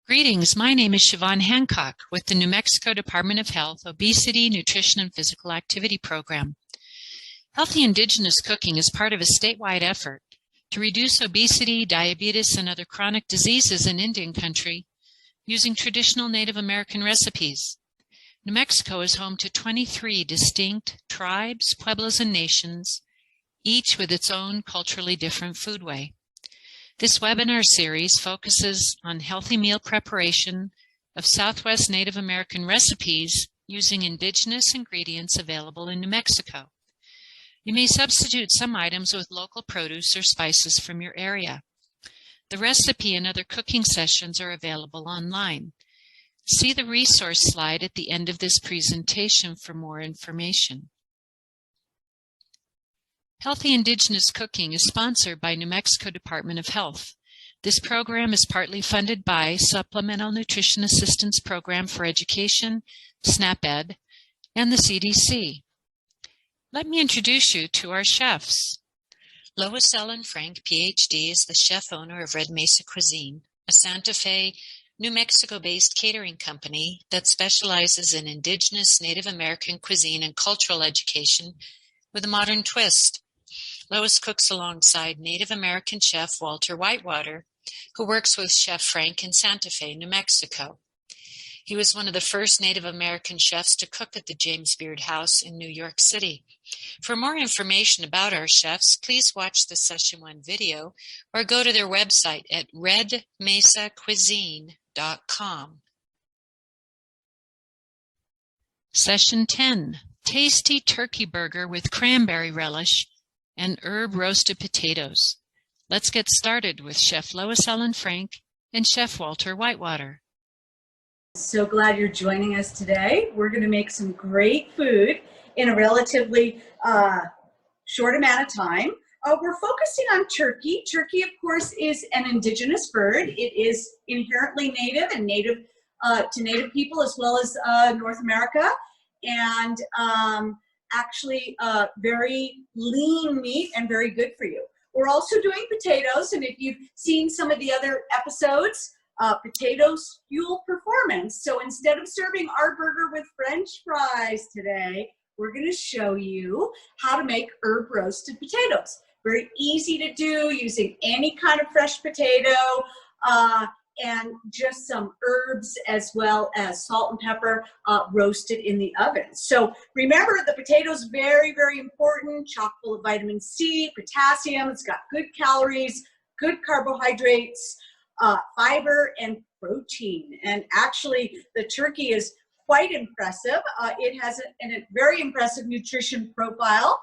Greetings, my name is Siobhan Hancock with the New Mexico Department of Health Obesity, Nutrition, and Physical Activity Program. Healthy indigenous cooking is part of a statewide effort to reduce obesity, diabetes, and other chronic diseases in Indian country using traditional Native American recipes. New Mexico is home to 23 distinct tribes, pueblos, and nations, each with its own culturally different foodway. This webinar series focuses on healthy meal preparation of Southwest Native American recipes using indigenous ingredients available in New Mexico. You may substitute some items with local produce or spices from your area. The recipe and other cooking sessions are available online. See the resource slide at the end of this presentation for more information. Healthy Indigenous Cooking is sponsored by New Mexico Department of Health. This program is partly funded by Supplemental Nutrition Assistance Program for Education, SNAP-Ed, and the CDC. Let me introduce you to our chefs. Lois Frank, PhD, is the chef-owner of Red Mesa Cuisine, a Santa Fe, New Mexico-based catering company that specializes in indigenous Native American cuisine and cultural education with a modern twist. Lois cooks alongside Native American chef Walter Whitewater, who works with Chef Frank in Santa Fe, New Mexico. He was one of the first Native American chefs to cook at the James Beard House in New York City. For more information about our chefs, please watch the Session 1 video or go to their website at redmesacuisine.com. Session 10, Tasty Turkey Burger with Cranberry Relish and herb roasted potatoes. Let's get started with Chef Lois Frank and Chef Walter Whitewater. So glad you're joining us today. We're going to make some great food in a relatively short amount of time. We're focusing on turkey. Turkey, of course, is an indigenous bird. It is inherently native and native to Native people as well as North America. And actually very lean meat and very good for you. We're also doing potatoes, and if you've seen some of the other episodes, potatoes fuel performance. So instead of serving our burger with French fries today, we're going to show you how to make herb roasted potatoes. Very easy to do using any kind of fresh potato, and just some herbs as well as salt and pepper roasted in the oven. So remember, the potato is very, very important, chock full of vitamin C, potassium. It's got good calories, good carbohydrates, fiber, and protein. And actually, the turkey is quite impressive. It has a very impressive nutrition profile.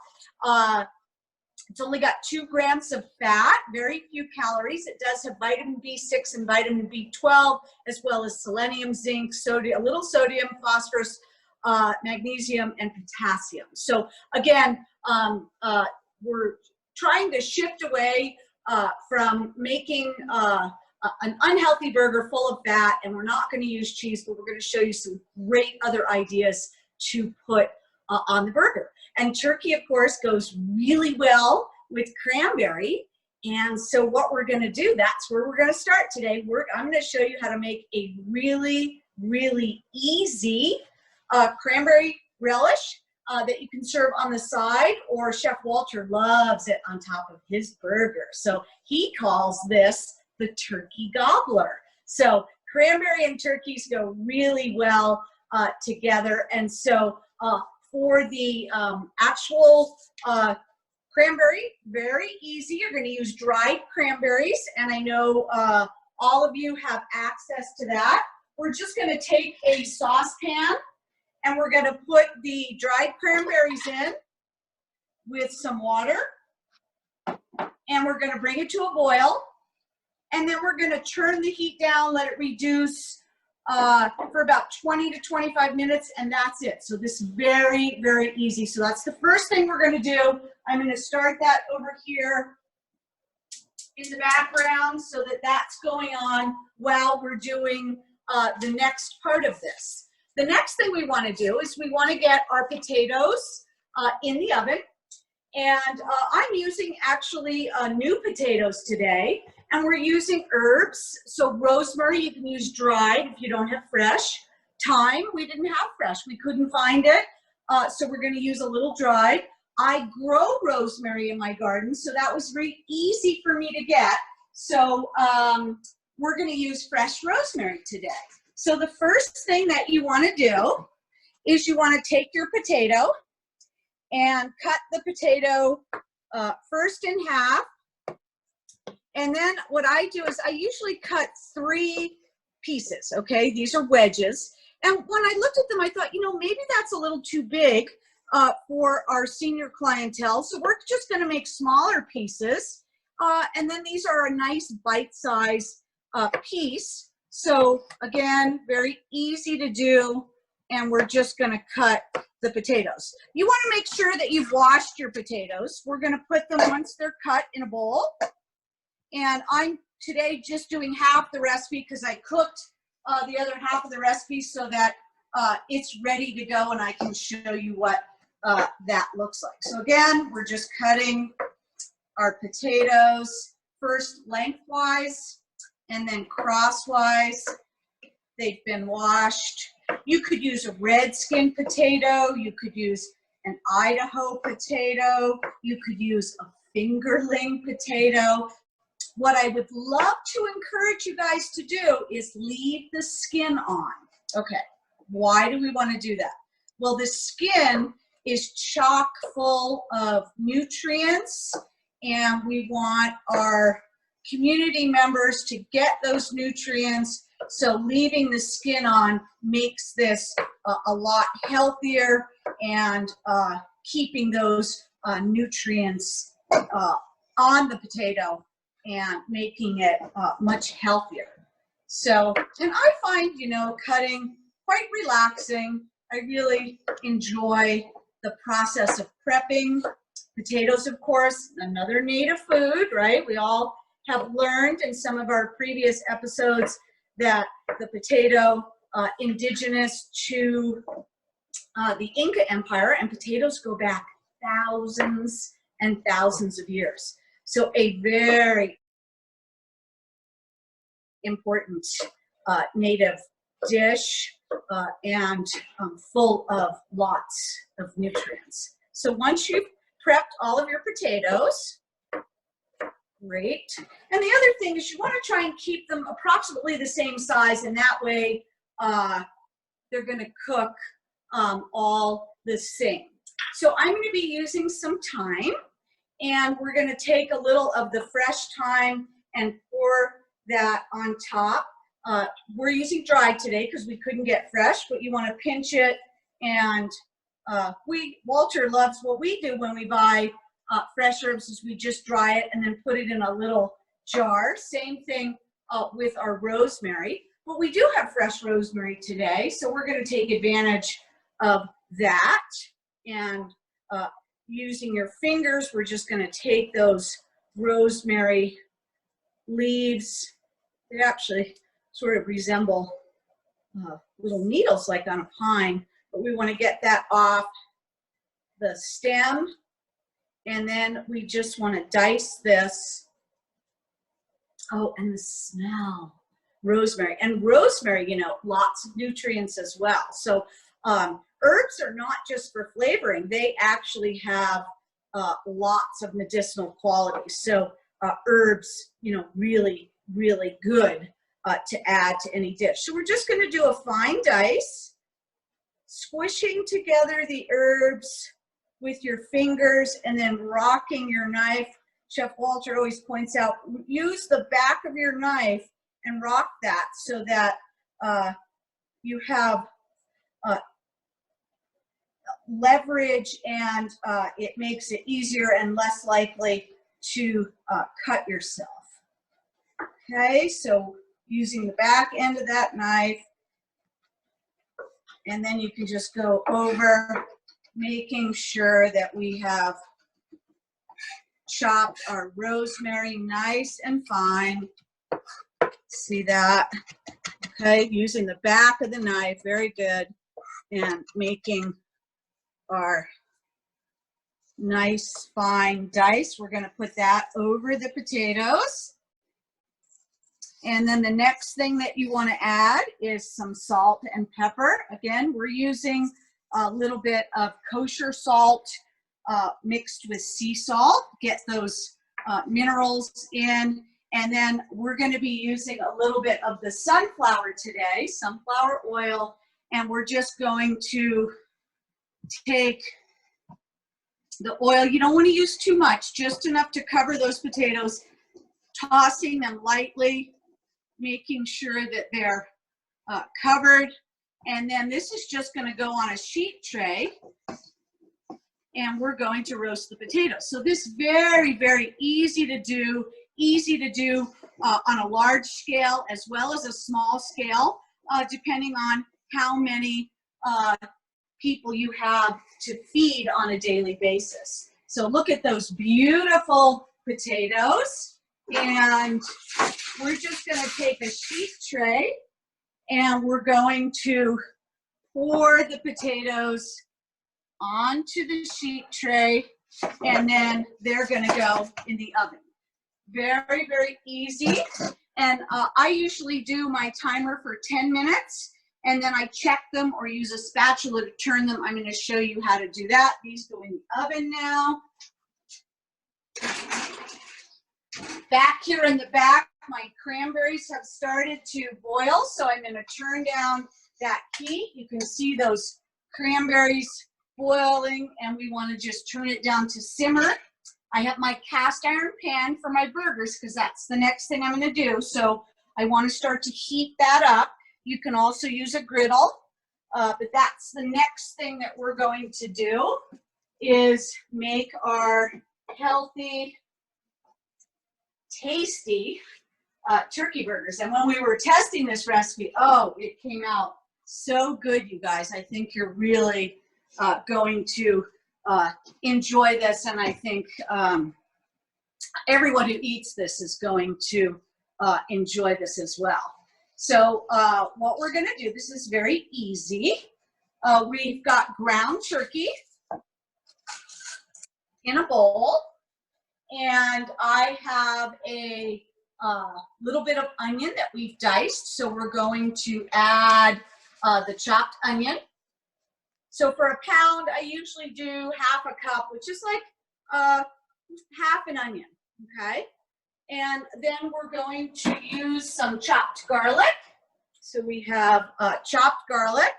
It's only got 2 grams of fat, very few calories. It does have vitamin B6 and vitamin B12, as well as selenium, zinc, sodium, a little sodium, phosphorus, magnesium, and potassium. So again, we're trying to shift away from making an unhealthy burger full of fat, and we're not going to use cheese, but we're going to show you some great other ideas to put on the burger. And turkey, of course, goes really well with cranberry. And so what we're going to do, that's where we're going to start today. I'm going to show you how to make a really, really easy cranberry relish that you can serve on the side, or Chef Walter loves it on top of his burger. So he calls this the turkey gobbler. So cranberry and turkeys go really well together. And so for the actual cranberry, very easy. You're going to use dried cranberries, and I know all of you have access to that. We're just going to take a saucepan, and we're going to put the dried cranberries in with some water, and we're going to bring it to a boil, and then we're going to turn the heat down, let it reduce for about 20 to 25 minutes, and that's it. So this is very, very easy. So that's the first thing we're going to do. I'm going to start that over here in the background so that that's going on while we're doing the next part of this. The next thing we want to do is we want to get our potatoes in the oven. And I'm using actually new potatoes today. And we're using herbs. So rosemary, you can use dried if you don't have fresh. Thyme, we didn't have fresh. We couldn't find it. So we're going to use a little dried. I grow rosemary in my garden, so that was very easy for me to get. So we're going to use fresh rosemary today. So the first thing that you want to do is you want to take your potato and cut the potato first in half. And then what I do is I usually cut 3 pieces, okay? These are wedges. And when I looked at them, I thought, you know, maybe that's a little too big for our senior clientele. So we're just gonna make smaller pieces. And then these are a nice bite-sized piece. So again, very easy to do. And we're just gonna cut the potatoes. You wanna make sure that you've washed your potatoes. We're gonna put them, once they're cut, in a bowl. And I'm today just doing half the recipe because I cooked the other half of the recipe so that it's ready to go and I can show you what that looks like. So again, we're just cutting our potatoes first lengthwise and then crosswise. They've been washed. You could use a red skin potato. You could use an Idaho potato. You could use a fingerling potato. What I would love to encourage you guys to do is leave the skin on. Okay, why do we want to do that? Well, the skin is chock full of nutrients, and we want our community members to get those nutrients. So leaving the skin on makes this a lot healthier and keeping those nutrients on the potato and making it much healthier. So, and I find, you know, cutting quite relaxing. I really enjoy the process of prepping. Potatoes, of course, another native food, right? We all have learned in some of our previous episodes that the potato indigenous to the Inca Empire, and potatoes go back thousands and thousands of years. So a very important native dish and full of lots of nutrients. So once you've prepped all of your potatoes, great. And the other thing is you want to try and keep them approximately the same size, and that way they're going to cook all the same. So I'm going to be using some thyme. And we're going to take a little of the fresh thyme and pour that on top. We're using dried today because we couldn't get fresh, but you want to pinch it. And Walter loves what we do when we buy fresh herbs is we just dry it and then put it in a little jar. Same thing with our rosemary. But we do have fresh rosemary today, so we're going to take advantage of that. And using your fingers, we're just going to take those rosemary leaves. They actually sort of resemble little needles like on a pine, but we want to get that off the stem. And then we just want to dice this. Oh, and the smell. Rosemary. And rosemary, you know, lots of nutrients as well. So herbs are not just for flavoring. They actually have lots of medicinal qualities. So herbs, you know, really, really good to add to any dish. So we're just going to do a fine dice, squishing together the herbs with your fingers and then rocking your knife. Chef Walter always points out, use the back of your knife and rock that so that you have leverage, and it makes it easier and less likely to cut yourself. Okay, so using the back end of that knife, and then you can just go over, making sure that we have chopped our rosemary nice and fine. See that? Okay, using the back of the knife, very good, and making our nice fine dice. We're going to put that over the potatoes. And then the next thing that you want to add is some salt and pepper. Again, we're using a little bit of kosher salt mixed with sea salt. Get those minerals in. And then we're going to be using a little bit of the sunflower today, sunflower oil. And we're just going to take the oil. You don't want to use too much, just enough to cover those potatoes, tossing them lightly, making sure that they're covered. And then this is just going to go on a sheet tray, and we're going to roast the potatoes. So this is very, very easy to do on a large scale as well as a small scale, depending on how many people you have to feed on a daily basis. So look at those beautiful potatoes. And we're just going to take a sheet tray and we're going to pour the potatoes onto the sheet tray, and then they're going to go in the oven. Very, very easy. And I usually do my timer for 10 minutes, and then I check them or use a spatula to turn them. I'm going to show you how to do that. These go in the oven now. Back here in the back, my cranberries have started to boil, so I'm going to turn down that heat. You can see those cranberries boiling, and we want to just turn it down to simmer. I have my cast iron pan for my burgers because that's the next thing I'm going to do, so I want to start to heat that up. You can also use a griddle, but that's the next thing that we're going to do is make our healthy, tasty turkey burgers. And when we were testing this recipe, oh, it came out so good, you guys. I think you're really going to enjoy this, and I think everyone who eats this is going to enjoy this as well. So what we're going to do, this is very easy. We've got ground turkey in a bowl, and I have a little bit of onion that we've diced, so we're going to add the chopped onion. So for a pound, I usually do half a cup, which is like half an onion, okay? And then we're going to use some chopped garlic. So we have chopped garlic,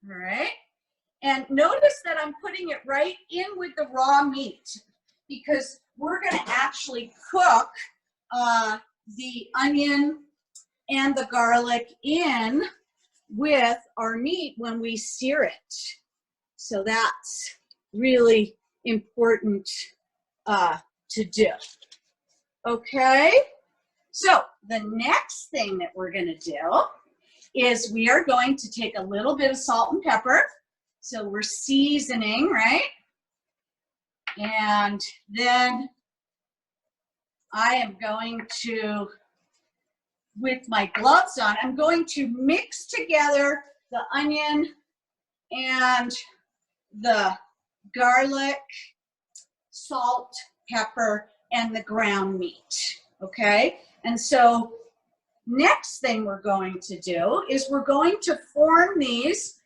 all right? And notice that I'm putting it right in with the raw meat because we're gonna actually cook the onion and the garlic in with our meat when we sear it. So that's really important to do. Okay, so the next thing that we're gonna do is we are going to take a little bit of salt and pepper. So we're seasoning, right? And then I am going to, with my gloves on, I'm going to mix together the onion and the garlic, salt, pepper, and the ground meat, okay? And so next thing we're going to do is we're going to form these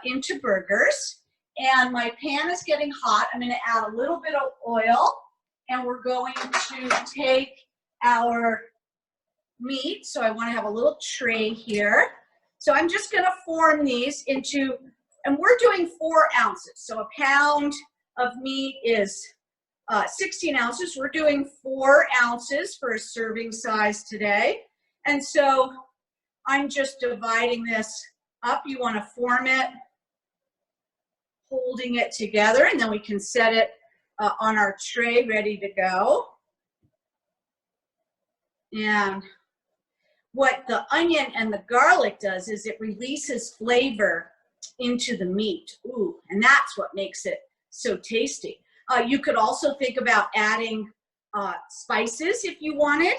into burgers. And my pan is getting hot. I'm gonna add a little bit of oil, and we're going to take our meat. So I want to have a little tray here. So I'm just going to form these into, and we're doing 4 ounces. So a pound of meat is 16 ounces. We're doing 4 ounces for a serving size today. And so I'm just dividing this up. You want to form it, holding it together, and then we can set it on our tray ready to go. And what the onion and the garlic does is it releases flavor into the meat. Ooh, and that's what makes it so tasty. You could also think about adding spices if you wanted.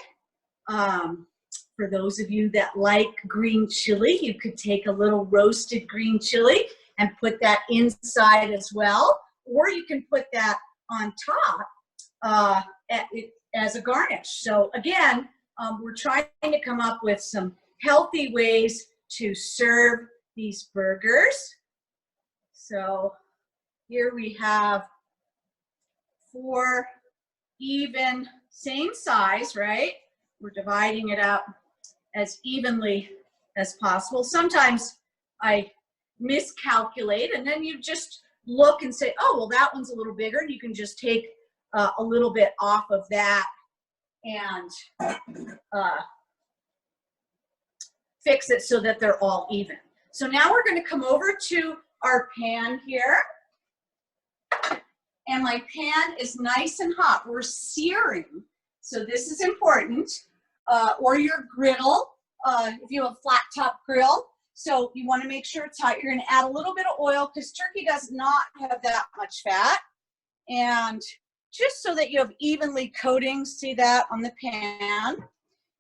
For those of you that like green chili, you could take a little roasted green chili and put that inside as well. Or you can put that on top as a garnish. So again, we're trying to come up with some healthy ways to serve these burgers. So here we have 4 even, same size, right? We're dividing it up as evenly as possible. Sometimes I miscalculate, and then you just look and say, oh, well, that one's a little bigger, and you can just take a little bit off of that and fix it so that they're all even. So now we're going to come over to our pan here, and my pan is nice and hot. We're searing, so this is important, or your griddle, if you have a flat top grill. So you want to make sure it's hot. You're going to add a little bit of oil because turkey does not have that much fat. And just so that you have evenly coating, see that on the pan.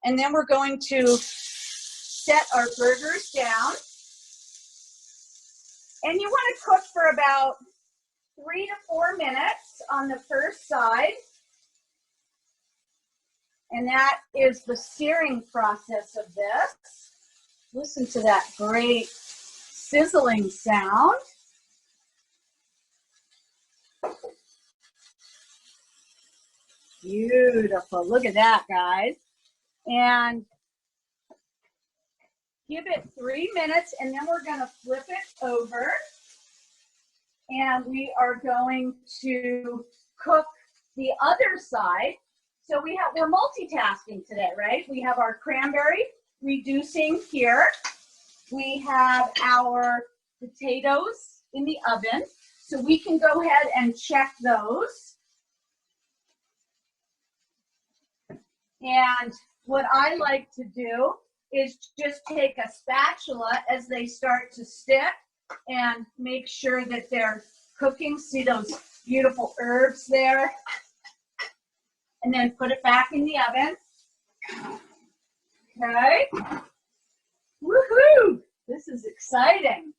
And then we're going to set our burgers down. And you want to cook for about 3 to 4 minutes on the first side. And that is the searing process of this. Listen to that great sizzling sound. Beautiful. Look at that, guys. And give it 3 minutes, and then we're going to flip it over. And we are going to cook the other side. So we're multitasking today, right? We have our cranberry reducing here. We have our potatoes in the oven. So we can go ahead and check those. And what I like to do is just take a spatula as they start to stick and make sure that they're cooking. See those beautiful herbs there? And then put it back in the oven. Okay. Woohoo! This is exciting.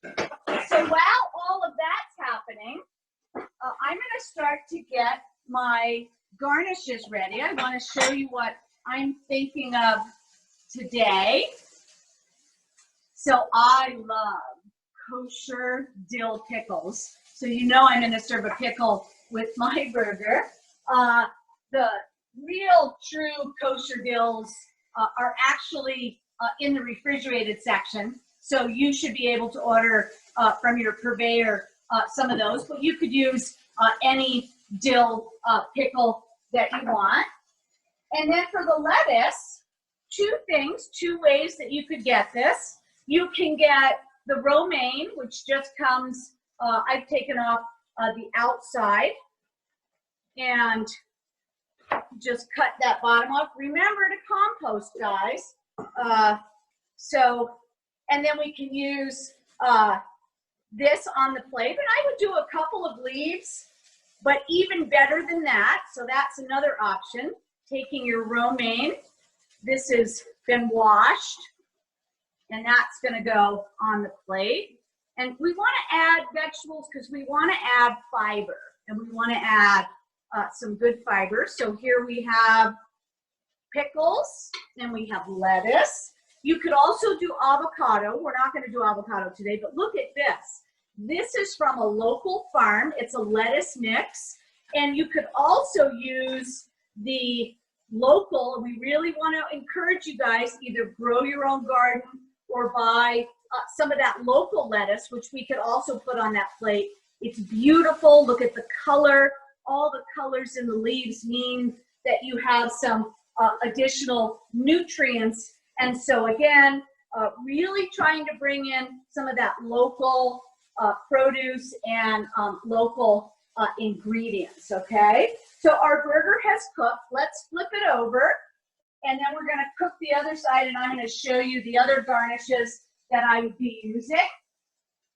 So while all of that's happening, I'm going to start to get my garnishes ready. I want to show you what I'm thinking of today. So I love kosher dill pickles. So you know I'm going to serve a pickle with my burger. The real true kosher dills are actually in the refrigerated section. So you should be able to order from your purveyor some of those, but you could use any dill pickle that you want. And then for the lettuce, 2 ways that you could get this. You can get the romaine, which just comes, I've taken off the outside and just cut that bottom off. Remember to compost, guys. And then we can use this on the plate. And I would do a couple of leaves, but even better than that. So that's another option. Taking your romaine. This has been washed, and that's going to go on the plate. And we want to add vegetables because we want to add fiber, and we want to add some good fiber. So here we have pickles, and we have lettuce. You could also do avocado. We're not going to do avocado today, but look at this. This is from a local farm. It's a lettuce mix, and you could also use the local. We really want to encourage you guys, either grow your own garden or buy some of that local lettuce, which we could also put on that plate. It's beautiful. Look at the color. All the colors in the leaves mean that you have some additional nutrients. And so again, really trying to bring in some of that local produce and local ingredients, okay? So our burger has cooked. Let's flip it over, and then we're gonna cook the other side, and I'm gonna show you the other garnishes that I would be using.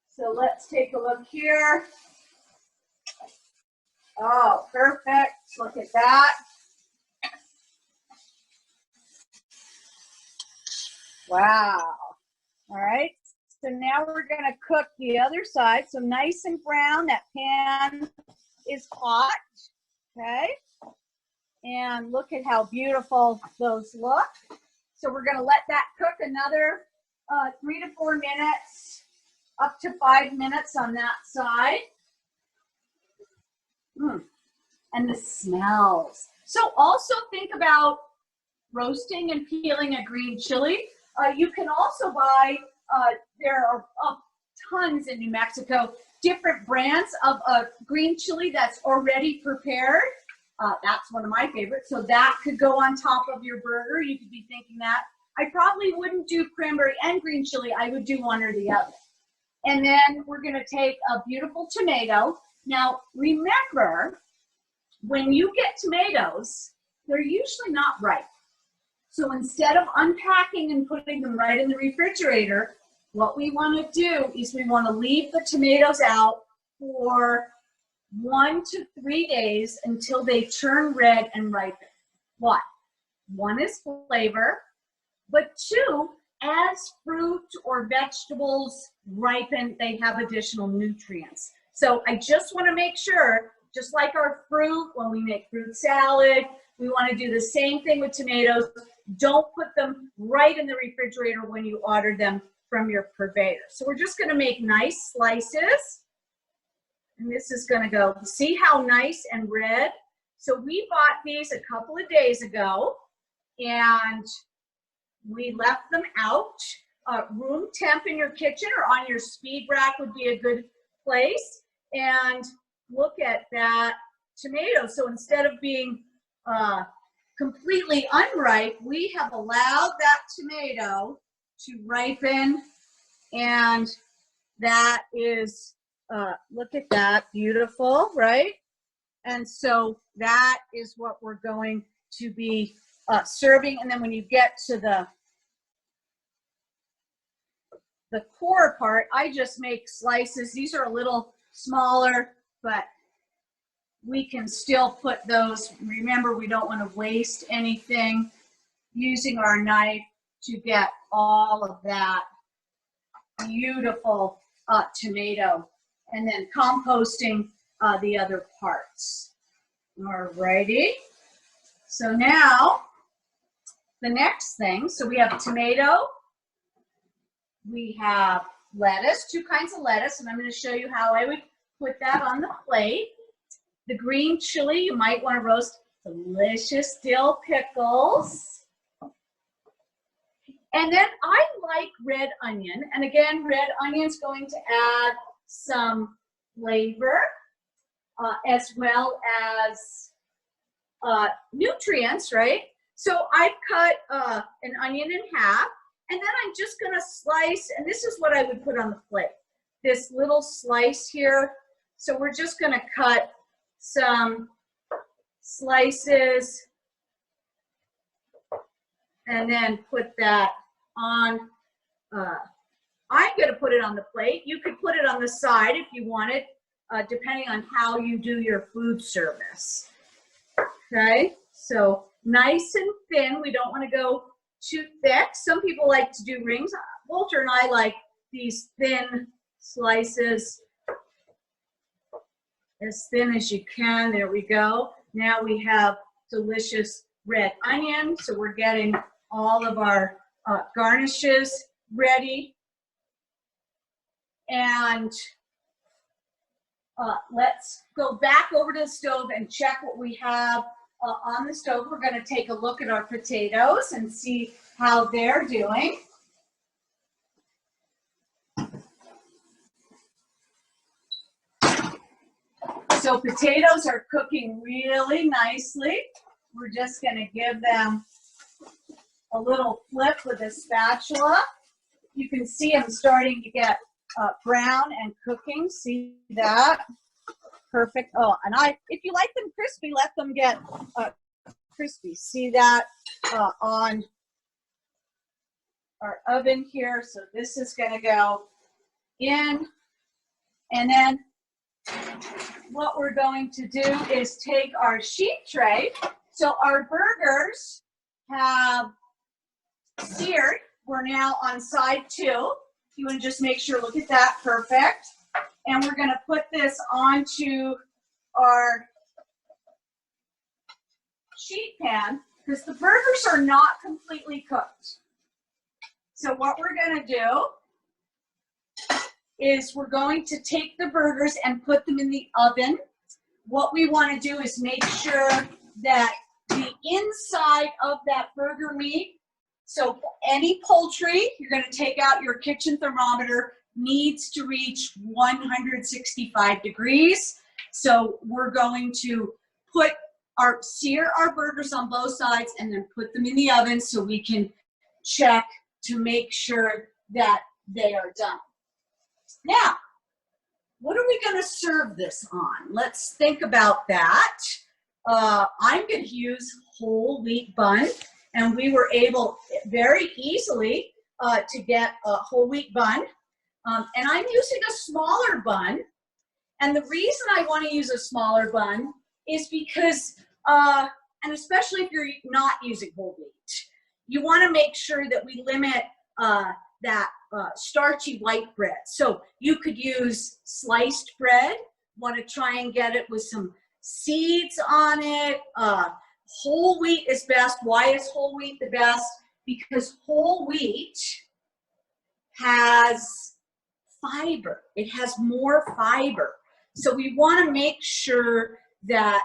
So let's take a look here. Oh, perfect. Look at that. Wow. All right. So now we're going to cook the other side. So nice and brown. That pan is hot. Okay. And look at how beautiful those look. So we're going to let that cook another 3 to 4 minutes, up to 5 minutes on that side. And the smells. So also think about roasting and peeling a green chili. You can also buy, there are tons in New Mexico, different brands of green chili that's already prepared. That's one of my favorites. So that could go on top of your burger. You could be thinking that. I probably wouldn't do cranberry and green chili. I would do one or the other. And then we're going to take a beautiful tomato. Now, remember, when you get tomatoes, they're usually not ripe. So instead of unpacking and putting them right in the refrigerator, what we want to do is we want to leave the tomatoes out for 1 to 3 days until they turn red and ripen. Why? 1 is flavor, but 2, as fruit or vegetables ripen, they have additional nutrients. So I just want to make sure, just like our fruit, when we make fruit salad, we want to do the same thing with tomatoes. Don't put them right in the refrigerator when you order them from your purveyor. So we're just going to make nice slices. And this is going to go, see how nice and red? So we bought these a couple of days ago, and we left them out. Room temp in your kitchen or on your speed rack would be a good place. And look at that tomato. So instead of being completely unripe, we have allowed that tomato to ripen, and that is, look at that, beautiful, right? And so that is what we're going to be serving. And then when you get to the core part, I just make slices. These are a little smaller, but we can still put those. Remember, we don't want to waste anything. Using our knife to get all of that beautiful tomato, and then composting the other parts. All righty. So now the next thing, so we have tomato, we have lettuce, 2 kinds of lettuce, and I'm going to show you how I would put that on the plate. The green chili, you might want to roast delicious dill pickles. And then I like red onion. And again, red onion's going to add some flavor as well as nutrients, right? So I've cut an onion in half, and then I'm just going to slice, and this is what I would put on the plate. This little slice here. So we're just going to cut some slices and then put that on. I'm going to put it on the plate. You could put it on the side if you wanted, depending on how you do your food service. Okay, so nice and thin. We don't want to go too thick. Some people like to do rings. Walter and I like these thin slices, as thin as you can. There we go. Now we have delicious red onion. So we're getting all of our garnishes ready. And let's go back over to the stove and check what we have on the stove. We're going to take a look at our potatoes and see how they're doing. So potatoes are cooking really nicely. We're just going to give them a little flip with a spatula. You can see them starting to get brown and cooking. See that? Perfect. Oh, and if you like them crispy, let them get crispy. See that on our oven here. So this is going to go in, and then what we're going to do is take our sheet tray. So our burgers have seared. We're now on side 2. You want to just make sure, look at that, perfect. And we're going to put this onto our sheet pan because the burgers are not completely cooked. So what we're going to do is we're going to take the burgers and put them in the oven. What we want to do is make sure that the inside of that burger meat, so any poultry, you're going to take out your kitchen thermometer, needs to reach 165 degrees. So we're going to sear our burgers on both sides and then put them in the oven so we can check to make sure that they are done. Now, what are we going to serve this on? Let's think about that. I'm going to use whole wheat bun, and we were able very easily to get a whole wheat bun. And I'm using a smaller bun. And the reason I want to use a smaller bun is because, and especially if you're not using whole wheat, you want to make sure that we limit that starchy white bread. So you could use sliced bread, want to try and get it with some seeds on it. Whole wheat is best. Why is whole wheat the best? Because whole wheat has fiber. It has more fiber. So we want to make sure that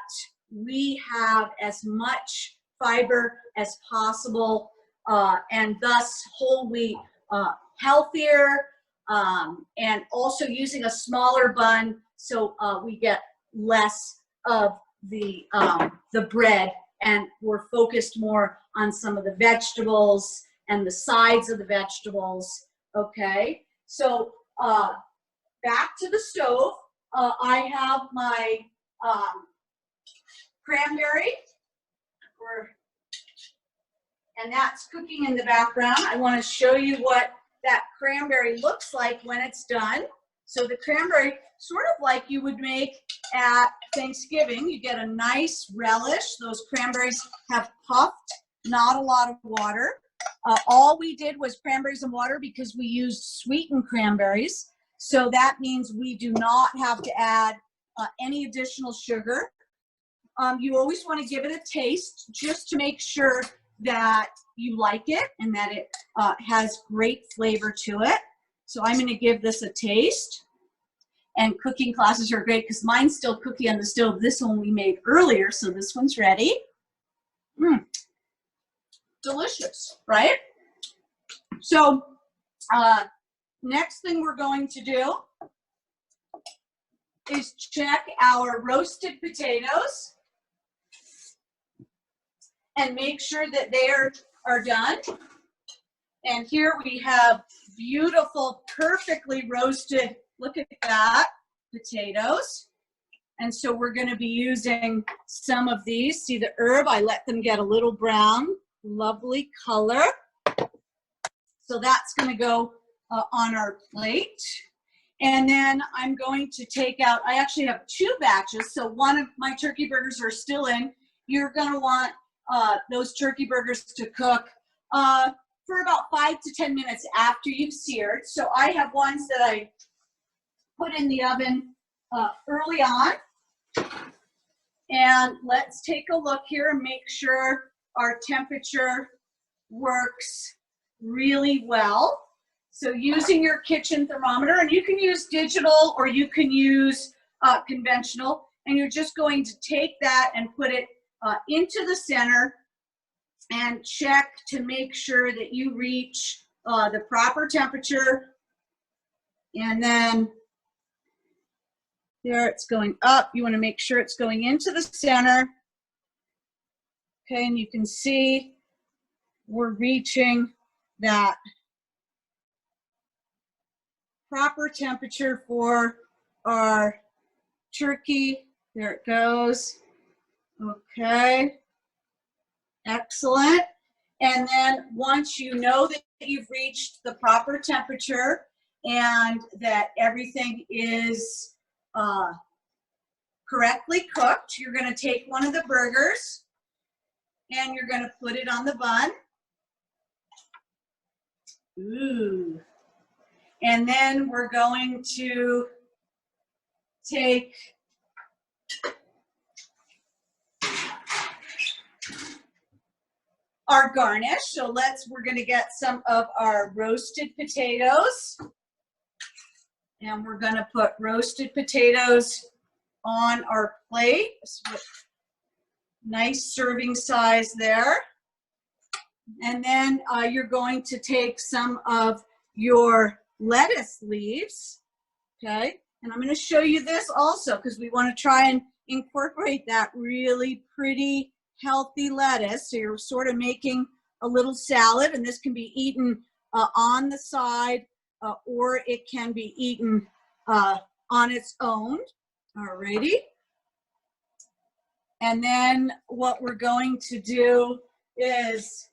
we have as much fiber as possible, and thus whole wheat healthier, and also using a smaller bun so we get less of the bread, and we're focused more on some of the vegetables and the sides of the vegetables. Okay, so back to the stove. I have my cranberry, and that's cooking in the background. I want to show you what that cranberry looks like when it's done. So the cranberry, sort of like you would make at Thanksgiving, you get a nice relish. Those cranberries have puffed, not a lot of water. All we did was cranberries and water because we used sweetened cranberries. So that means we do not have to add any additional sugar. You always want to give it a taste just to make sure that you like it and that it has great flavor to it. So I'm going to give this a taste. And cooking classes are great because mine's still cooking on the stove. This one we made earlier, so this one's ready. Delicious, right? So next thing we're going to do is check our roasted potatoes and make sure that they are done. And here we have beautiful, perfectly roasted, look at that, potatoes. And so we're going to be using some of these. See the herb? I let them get a little brown. Lovely color. So that's going to go on our plate. And then I'm going to take out, I actually have 2 batches. So one of my turkey burgers are still in. You're going to want those turkey burgers to cook for about 5 to 10 minutes after you've seared. So I have ones that I put in the oven early on. And let's take a look here and make sure our temperature works really well. So using your kitchen thermometer, and you can use digital or you can use conventional, and you're just going to take that and put it into the center and check to make sure that you reach the proper temperature. And then there it's going up. You want to make sure it's going into the center. Okay, and you can see we're reaching that proper temperature for our turkey. There it goes. Okay, excellent. And then once you know that you've reached the proper temperature and that everything is correctly cooked, you're going to take one of the burgers and you're going to put it on the bun. Ooh. And then we're going to take our garnish. So we're gonna get some of our roasted potatoes. And we're gonna put roasted potatoes on our plate. Nice serving size there. And then you're going to take some of your lettuce leaves, okay? And I'm going to show you this also because we want to try and incorporate that really pretty, healthy lettuce. So you're sort of making a little salad, and this can be eaten on the side or it can be eaten on its own. Alrighty. And then what we're going to do is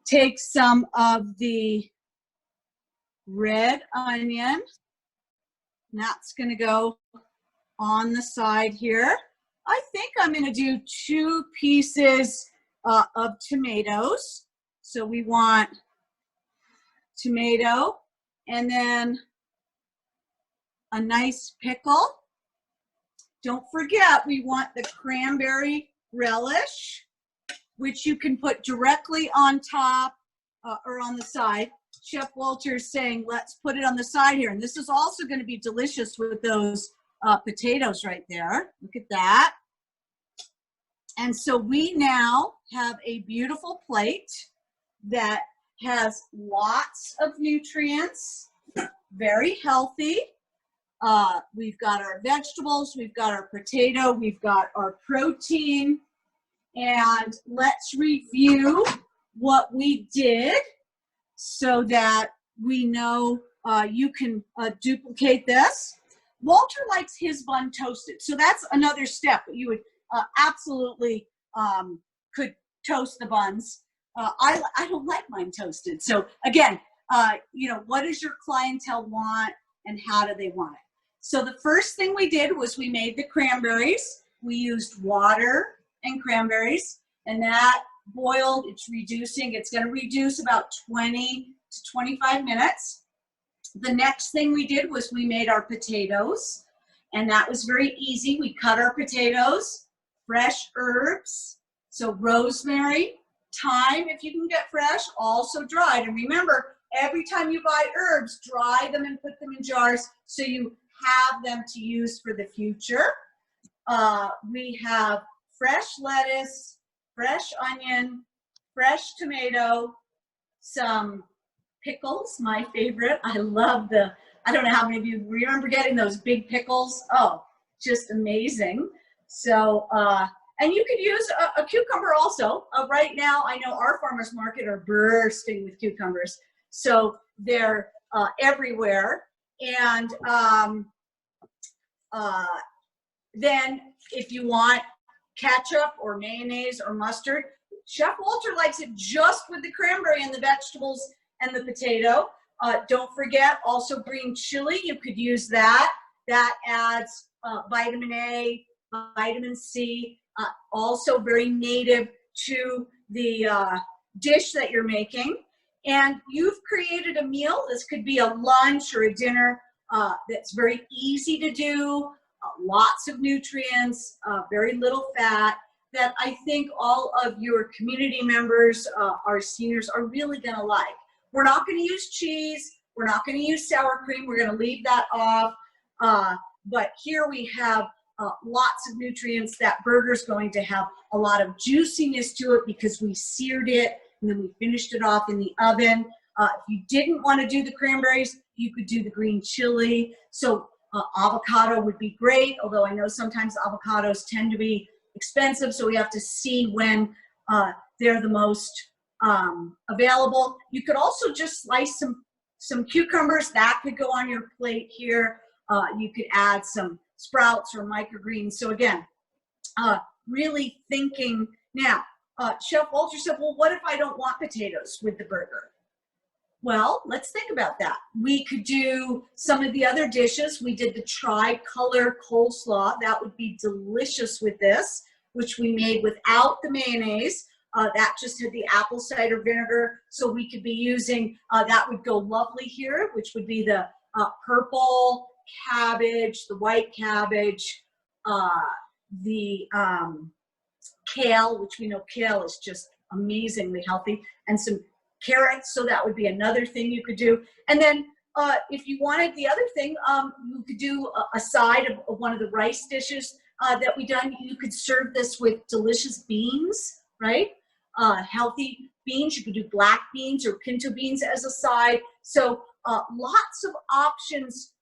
take some of the red onion. And that's going to go on the side here. I think I'm going to do 2 pieces of tomatoes. So we want tomato and then a nice pickle. Don't forget, we want the cranberry relish, which you can put directly on top or on the side. Chef Walter is saying, let's put it on the side here. And this is also going to be delicious with those potatoes right there. Look at that. And so we now have a beautiful plate that has lots of nutrients, very healthy. We've got our vegetables, we've got our potato, we've got our protein. And let's review what we did so that we know you can duplicate this. Walter likes his bun toasted, so that's another step. You would absolutely could toast the buns. I don't like mine toasted. So again, you know, what does your clientele want and how do they want it? So the first thing we did was we made the cranberries. We used water and cranberries, and that boiled, it's reducing. It's going to reduce about 20 to 25 minutes. The next thing we did was we made our potatoes, and that was very easy. We cut our potatoes, fresh herbs, so rosemary, thyme if you can get fresh, also dried. And remember, every time you buy herbs, dry them and put them in jars so you have them to use for the future. We have fresh lettuce, fresh onion, fresh tomato, some pickles, my favorite. I love I don't know how many of you remember getting those big pickles. Oh, just amazing. So, and you could use a cucumber also. Right now, I know our farmers market are bursting with cucumbers. So they're everywhere. And then if you want ketchup or mayonnaise or mustard, Chef Walter likes it just with the cranberry and the vegetables and the potato. Don't forget also green chili. You could use that. That adds vitamin A, vitamin C, also very native to the dish that you're making. And you've created a meal. This could be a lunch or a dinner that's very easy to do, lots of nutrients, very little fat, that I think all of your community members, our seniors, are really going to like. We're not going to use cheese. We're not going to use sour cream. We're going to leave that off. But here we have lots of nutrients. That burger's going to have a lot of juiciness to it because we seared it and then we finished it off in the oven. If you didn't want to do the cranberries, you could do the green chili. So avocado would be great, although I know sometimes avocados tend to be expensive, so we have to see when they're the most available. You could also just slice some cucumbers. That could go on your plate here. You could add some sprouts or microgreens. So again, really thinking. Now, Chef Walter said, well, what if I don't want potatoes with the burger? Well, let's think about that. We could do some of the other dishes. We did the tri-color coleslaw. That would be delicious with this, which we made without the mayonnaise. That just had the apple cider vinegar. So we could be using, that would go lovely here, which would be the purple cabbage, the white cabbage, the kale, which we know kale is just amazingly healthy, and some carrots, so that would be another thing you could do. And then if you wanted the other thing, you could do a side of one of the rice dishes that we done. You could serve this with delicious beans, right? Healthy beans. You could do black beans or pinto beans as a side. So lots of options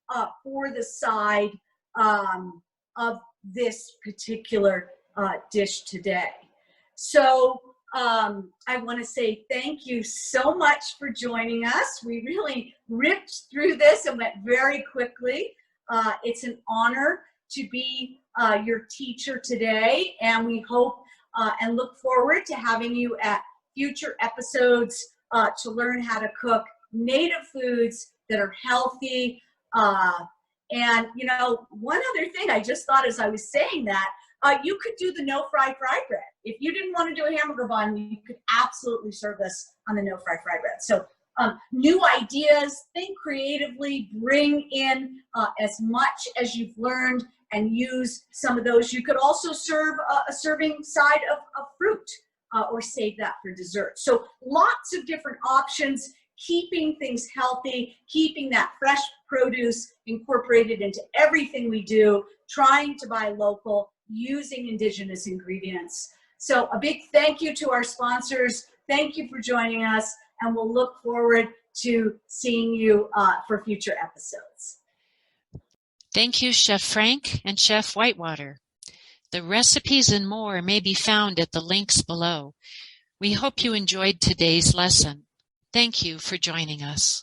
for the side of this particular dish today. So I want to say thank you so much for joining us. We really ripped through this and went very quickly. It's an honor to be your teacher today, and we hope and look forward to having you at future episodes to learn how to cook native foods that are healthy. And, you know, one other thing I just thought as I was saying that, you could do the no-fry fry bread. If you didn't want to do a hamburger bun, you could absolutely serve this on the no-fry fry bread. So new ideas, think creatively, bring in as much as you've learned and use some of those. You could also serve a serving side of fruit or save that for dessert. So lots of different options, keeping things healthy, keeping that fresh produce incorporated into everything we do, trying to buy local, using indigenous ingredients. So a big thank you to our sponsors. Thank you for joining us, and we'll look forward to seeing you for future episodes. Thank you, Chef Frank and Chef Whitewater. The recipes and more may be found at the links below. We hope you enjoyed today's lesson. Thank you for joining us.